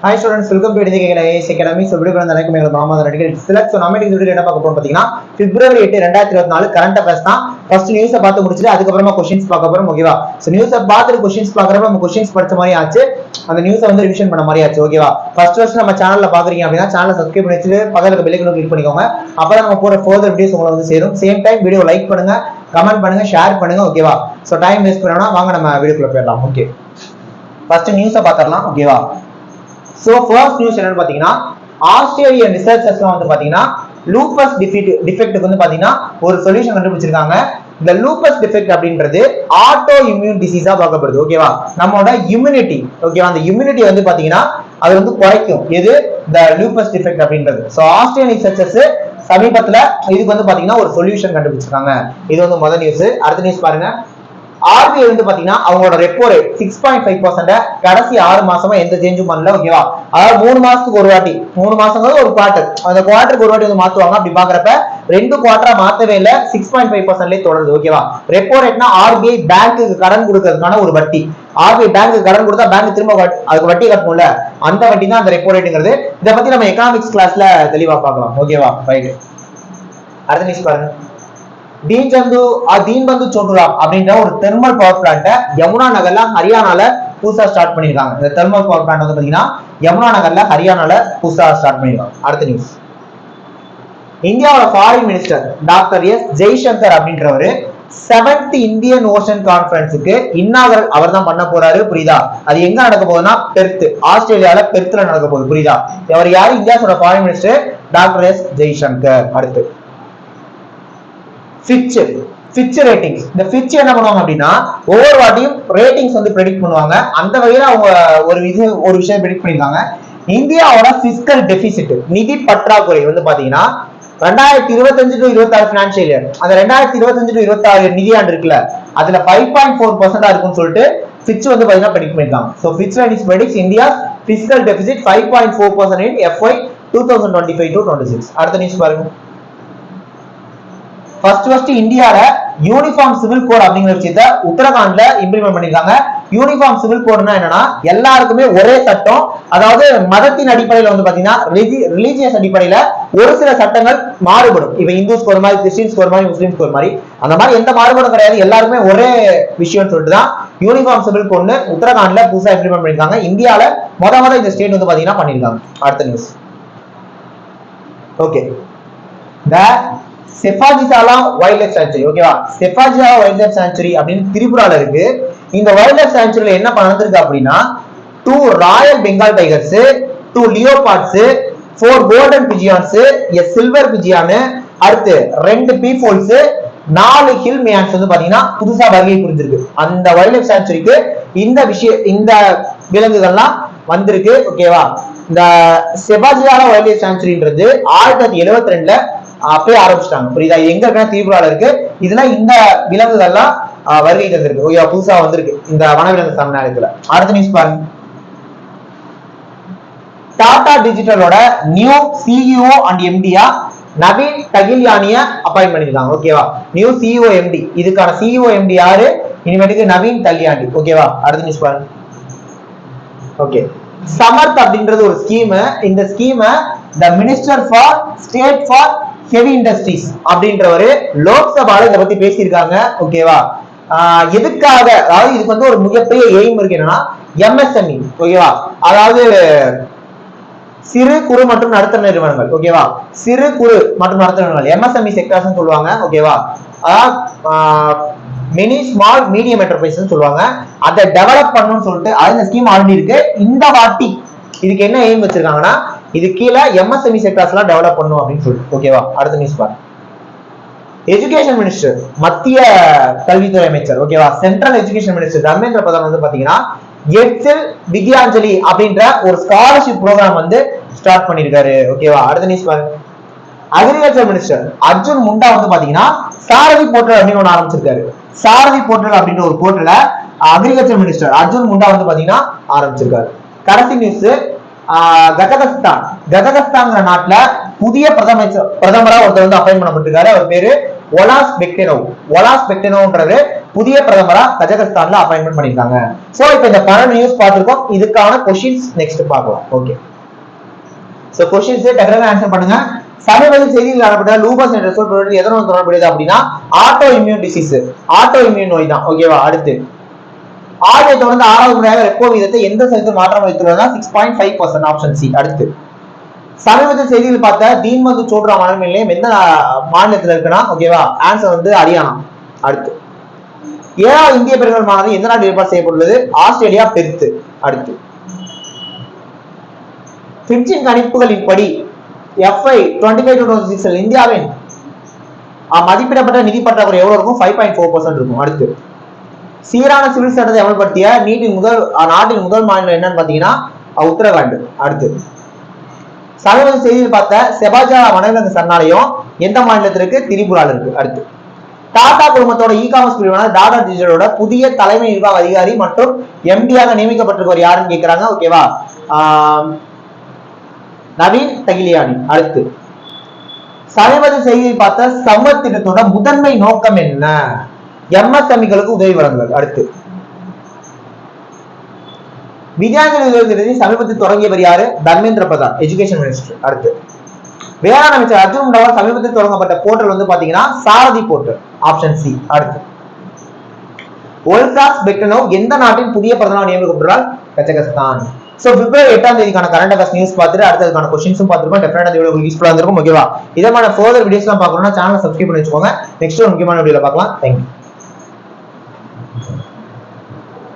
Hi students, welcome to AIS Academy. So, video வந்து எனக்கு மேல மாமா ரெடிகல் செலக்ட். சோ நாம இந்த வீடியோல என்ன பார்க்க போறோம் பாத்தீங்கன்னா February 8 2024 கரண்ட் அஃபேர்ஸ் தான். ஃபர்ஸ்ட் நியூஸை பார்த்து முடிச்சிட்டு அதுக்கு அப்புறமா क्वेश्चंस பார்க்க போறோம். ஓகேவா? சோ நியூஸை பார்த்துட்டு क्वेश्चंस பார்க்கறப்ப நம்ம क्वेश्चंस படிச்ச மாதிரி ஆச்சு. அந்த நியூஸை வந்து ரிவிஷன் பண்ண மாதிரி ஆச்சு. ஓகேவா? ஃபர்ஸ்ட் நம்ம சேனல்ல பாக்குறீங்க அப்படினா சேனலை சப்ஸ்கிரைப் பண்ணி வச்சிட்டு பக்கத்துல இருக்க பெல் ஐகானை கிளிக் பண்ணிக்கோங்க. அப்பதான் நம்ம போற ஃபர்தர் வீடியோஸ் உங்களுக்கு வந்து சேரும். சேம் டைம் வீடியோ லைக் பண்ணுங்க, கமெண்ட் பண்ணுங்க, ஷேர் பண்ணுங்க. ஓகேவா? சோ டைம் வேஸ்ட் பண்ணாம வாங்க நம்ம வீடியோக்குள்ள போயிடலாம். ஓகே. ஃபர்ஸ்ட் நியூஸை பார்த்தறலாம். ஓகேவா? So first news என்னன்னு பாத்தீங்கன்னா ஆஸ்திரேலியன் ரிசர்ச்சர்ஸ்லாம் வந்து பாத்தீங்கன்னா லூபஸ் டிஃபெக்ட்க்கு வந்து பாத்தீங்கன்னா ஒரு சொல்யூஷன் கண்டுபிடிச்சிருக்காங்க. இந்த லூபஸ் டிஃபெக்ட் அப்படின்றது ஆட்டோ இம்யூன் டிசீஸா பார்க்கப்படுது. ஓகேவா? நம்மளோட இம்யூனிட்டி, ஓகேவா, அந்த இம்யூனிட்டி வந்து பாத்தீங்கன்னா அது வந்து குறைக்கும். எது? இந்த லூபஸ் டிஃபெக்ட் அப்படின்றது. சோ ஆஸ்திரேலியன் ரிசர்ச்சர்ஸ் சமீபத்துல இதுக்கு வந்து பாத்தீங்கன்னா ஒரு சொல்யூஷன் கண்டுபிடிச்சிருக்காங்க. இது வந்து முதல் நியூஸ். அடுத்த நியூஸ் பாருங்க. RBI வந்து பாத்தீங்கன்னா அவங்களோட ரெப்போ ரேட் 6.5% கடைசி 6 மாசமா எந்த சேஞ்சும் பண்ணல. ஓகேவா? அதாவது 3 மாசத்துக்கு ஒரு வாட்டி, 3 மாசங்களுக்கு ஒரு குவார்டர், அந்த குவார்டருக்கு ஒரு வாட்டி வந்து மாத்துவாங்க. அப்படி பாக்குறப்ப 2 குவார்டரா மாத்தவே இல்ல, 6.5%லே தொடருது. ஓகேவா? ரெப்போ ரேட்னா RBI பேங்க்குக்கு கடன் கொடுக்கிறதுக்கான ஒரு வட்டி. RBI பேங்க்குக்கு கடன் கொடுத்தா பேங்க் திரும்ப அதுக்கு வட்டி கட்டணும்ல, அந்த வட்டி தான் அந்த ரெப்போ ரேட்ங்கிறது. இத பத்தி நம்ம எகனாமிக்ஸ் கிளாஸ்ல தெளிவா பார்க்கலாம். ஓகேவா? ரைட். அடுத்த நியூஸ் பாருங்க. தீன்பந்து சோட்டுராம் அப்படின்ற ஒரு தெர்மல் பவர் பிளான்ட் யமுனா நகர்ல ஹரியானால புதுசா ஸ்டார்ட் பண்ணிருக்காங்க. இந்த தெர்மல் பவர் பிளான்ட் வந்து பாத்தீங்கன்னா யமுனா நகர்ல ஹரியானால புதுசா ஸ்டார்ட் பண்ணிருக்காங்க. அடுத்த நியூஸ். இந்தியாவோட foreign minister doctor S Jaishankar அப்படின்றவரு 7th இந்தியன் ஓஷன் கான்ஃபரன்ஸுக்கு இன்னாகரல் அவர் தான் பண்ண போறாரு. புரியுதா? அது எங்க நடக்க போகுதுன்னா பெர்த், ஆஸ்திரேலியால பெர்த்ல நடக்க போகுது. புரியுதா? அவர் யாரு? இந்தியாவோட foreign minister doctor S Jaishankar. அடுத்து Fitch ரேட்டிங்ஸ். இந்த Fitch என்ன பண்ணுவாங்க அப்படின்னா ஒவ்வொரு வாட்டியும் ரேட்டிங்ஸ் வந்து ப்ரெடிக்ட் பண்ணுவாங்க. அந்த வகையில அவங்க ஒரு விஷயம் ப்ரெடிக்ட் பண்ணிருக்காங்க. இந்தியாவோட பிஸ்கல் டெபிசிட், நிதி பற்றாக்குறை வந்து பாத்தீங்கன்னா 2025 to 26 பினான்சியல் இயர், அந்த 2025 to 26 நிதியாண்டு இருக்குல்ல, அதுல 5.4% இருக்கும்னு சொல்லிட்டு Fitch வந்து பாத்தீங்கன்னா ப்ரெடிக்ட் பண்ணிருக்காங்க. So Fitch ratings predicts India's fiscal deficit 5.4% in FY 2025 to 26. அடுத்த நியூஸ் பாருங்க. ஃபர்ஸ்ட் இந்தியால யூனிஃபார்ம் சிவில் கோட் அப்படிங்கிற விஷயத்தை உத்தரகாண்ட்ல இம்ப்ளிமெண்ட் பண்ணிருக்காங்க. யூனிஃபார்ம் சிவில் கோட்னா என்னன்னா எல்லாருக்குமே ஒரே சட்டம். அதாவது மதத்தின் அடிப்படையில வந்து பாத்தீங்கன்னா ரிலீஜியஸ் அடிப்படையில ஒரு சில சட்டங்கள் மாறுபடும். இப்ப இந்துஸ்க்கு ஒரு மாதிரி, கிறிஸ்டின்ஸ்க்கு ஒரு மாதிரி, முஸ்லிம்ஸ்க்கு ஒரு மாதிரி, அந்த மாதிரி எந்த மாறுபாடும் கிடையாது. எல்லாருமே ஒரே விஷயம்னு சொல்லிட்டு தான் யூனிஃபார்ம் சிவில் கோட்னு உத்தரகாண்ட்ல புதுசா இம்ப்ளிமெண்ட் பண்ணிருக்காங்க. இந்தியால முத இந்த ஸ்டேட் வந்து பாத்தீங்கன்னா பண்ணிருக்காங்க. அடுத்த news. Okay. Sepahijala wildlife sanctuary. ஓகேவா? செஃபாஜிசாலா வைல்ட் லைஃப் சாங்சுரி அப்படின்னு திரிபுரால இருக்கு. இந்த வைல்ட் லைஃப் சாங்சுரியில என்ன நடந்திருக்கு அப்படின்னா 2 royal Bengal tigers, 2 leopards, 4 golden pigeons, a silver pigeon, அடுத்து 2 பீஃபோல்ஸ், 4 ஹில் மியான்ஸ் வந்து பாத்தீங்கன்னா புதுசா வகை புரிஞ்சிருக்கு. அந்த வைல்ட் லைஃப் சாங்சுரிக்கு இந்த விலங்குகள்லாம் வந்திருக்கு. ஓகேவா? இந்த செஃபாஜிசாலா வைல்ட் லைஃப் சாங்சுரின்றது 1972ல அப்பயே ஆரம்பிச்சிட்டாங்க. புரியுதா? எங்க இருக்கா? திரிபுரால இருக்கு. இதுல இந்த விலங்குகள்லாம் வருகை தந்திருக்கு. ஓகே, புதுசா வந்திருக்கு இந்த வனவிலங்கு சரணாலயத்துல. அடுத்த நியூஸ் பாருங்க. டாடா டிஜிட்டலோட நியூ சிஇஓ அண்ட் எம்டியா நவீன் தகில்யானிய அப்பாயின்ட் பண்ணிருக்காங்க. ஓகேவா? நியூ சிஇஓ எம்டி, இதுக்கான சிஇஓ எம்டி யாரு? இனிமேட்டுக்கு நவீன் தகில்யானி. ஓகேவா? அடுத்த நியூஸ் பாருங்க. ஓகே. சமர்த் அப்படின்றது ஒரு ஸ்கீம். இந்த scheme the minister for state for heavy industries அப்படின்றவரு லோக்சபால இதை பத்தி பேசியிருக்காங்க. ஓகேவா? எதுக்காக? அதாவது இதுக்கு வந்து ஒரு மிகப்பெரிய எய்ம் இருக்கு. என்னன்னா MSME. ஓகேவா? அதாவது சிறு குறு மற்றும் நடுத்தர நிறுவனங்கள். ஓகேவா? சிறு குறு மற்றும் நடுத்தர நிறுவனங்கள் MSME செக்டர்ஸ் சொல்லுவாங்க. ஓகேவா? மினி ஸ்மால் மீடியம் என்டர்பிரைஸ் சொல்லுவாங்க. அதை டெவலப் பண்ணணும்னு சொல்லிட்டு அந்த ஸ்கீம் ஆல்ரெடி இருக்கு. இந்த வாட்டி இதுக்கு என்ன எய்ம் வச்சிருக்காங்கன்னா இது கீழே MSME செக்டர்ஸ் எல்லாம் டெவலப் பண்ணும் அப்படின்னு சொல்லிட்டு. ஓகேவா? அடுத்த நியூஸ் பாருங்க. எஜுகேஷன் மினிஸ்டர், மத்திய கல்வித்துறை அமைச்சர், ஓகேவா, central education minister Dharmendra Pradhan வந்து பாத்தீங்கன்னா எட்சில் வித்யாஞ்சலி அப்படின்ற ஒரு ஸ்காலர்ஷிப் ப்ரோக்ராம் வந்து ஸ்டார்ட் பண்ணிருக்காரு. ஓகேவா? அடுத்த நியூஸ் பாருங்க. அக்ரிகல்ச்சர் மினிஸ்டர் அர்ஜுன் முண்டா வந்து பாத்தீங்கன்னா சாரதி போர்ட்டல் அப்படின்னு ஒண்ணு ஆரம்பிச்சிருக்காரு. சாரதி போர்ட்டல் அப்படின்ற ஒரு போர்ட்டல அக்ரிகல்ச்சர் மினிஸ்டர் அர்ஜுன் முண்டா வந்து பாத்தீங்கன்னா ஆரம்பிச்சிருக்காரு. கடைசி நியூஸ். கஜகஸ்தான் நாட்டுல புதிய பிரதமரா ஒருத்தர் வந்து அப்பாயின்ட் பண்ணப்பட்டிருக்காரு. அவர் பேரு ஒலாஸ் பெக்டெனோவ். ஒலாஸ் பெக்டெனோவ்ன்றது புதிய பிரதமரா கஜகஸ்தான்ல அப்பாயின்மெண்ட் பண்ணிருக்காங்க. சோ இப்போ இந்த 12 நியூஸ் பார்த்திருக்கோம். இதுக்கான கொஸ்டின்ஸ் நெக்ஸ்ட் பார்க்கலாம். ஓகே, சோ கொஸ்டின்ஸ் டெக்னிக்கலா ஆன்சர் பண்ணுங்க. சமீபத்தில் செய்தியில் காணப்பட்ட லூபஸ் என்ற சொல் பொருள் எதனோடு தொடர்புடையது அப்படின்னா auto immune disease, auto immune நோய் தான். ஓகேவா? அடுத்து ஆடியை தொடர்ந்து 6வது முறையாக ரெப்போ வீதத்தை எந்த சதவீதம் மாற்றம் வைத்துள்ளதா 6.5% ஆப்ஷன் சி. அடுத்து சமீபத்தில் செய்தியில் பார்த்த தீன்மது சோட்ரா மணல் நிலையம் எந்த மாநிலத்தில் இருக்குன்னா ஓகேவா ஆன்சர் வந்து ஹரியானா. அடுத்து 7வது இந்திய பெருங்கல் மாநாடு எந்த நாட்டில் ஏற்பாடு செய்யப்பட்டுள்ளது? Australia Perth. அடுத்து பிட்சின் கணிப்புகளின்படி FY 25-26 இந்தியாவின் மதிப்பிடப்பட்ட நிதி பற்றாக்குறை எவ்வளவு இருக்கும்? 5.4% இருக்கும். அடுத்து சீரான சிவில் சட்டத்தை அமல்படுத்திய நாட்டின் முதல் மாநிலம் என்னன்னு பாத்தீங்கன்னா உத்தரகாண்ட். அடுத்து சமீப செய்தியில் பார்த்த செபாஜா வனவிலங்கு சரணாலயம் எந்த மாநிலத்திற்கு? திரிபுரால இருக்கு. அடுத்து டாடா குழுமத்தோட இ-காமர்ஸ் பிரிவான டாடா டிஜிட்டலோட புதிய தலைமை நிர்வாக அதிகாரி மற்றும் MD-யாக நியமிக்கப்பட்டிருக்கவர் யாருன்னு கேட்கிறாங்க. ஓகேவா? நவீன் தகிலியானி. அடுத்து சமீப செய்தியில் பார்த்த சம்பத் திட்டத்தோட முதன்மை நோக்கம் என்ன? MSME-களுக்கு உதவி வழங்குவது. அடுத்து வித்யாஞ்சலி சமீபத்தில் தொடங்கியவர் யாரு? Dharmendra Pradhan, education minister. அடுத்து வேளாண் அமைச்சர் அர்ஜுன் முண்டாவால் சமீபத்தில் தொடங்கப்பட்ட போர்ட்டல் வந்து பாத்தீங்கன்னா சாரதி போர்ட்டல், ஆப்ஷன் சி. அடுத்து ஒல்காஸ் பெக்டனோவ் எந்த நாட்டின் புதிய பிரதமர் நியமிக்கப்பட்டால்? கஜகஸ்தான். சோ பிப்ரவரி 8ஆம் தேதிக்கான கரண்ட் அஃபேர்ஸ் நியூஸ் பார்த்துட்டு அடுத்ததுக்கான கொஸ்டின்ஸும் பார்த்துருக்கோம். டெஃபினட்டா இந்த வீடியோ யூஸ்ஃபுல்லா இருந்திருக்கும். ஓகேவா? இதமான ஃபர்தர் வீடியோஸ்லாம் பார்க்கணும்னா சேனலை சப்ஸ்கிரைப் பண்ணி வச்சுக்கோங்க. நெக்ஸ்ட் ஒரு முக்கியமான வீடியோல பார்க்கலாம். தேங்க்யூ.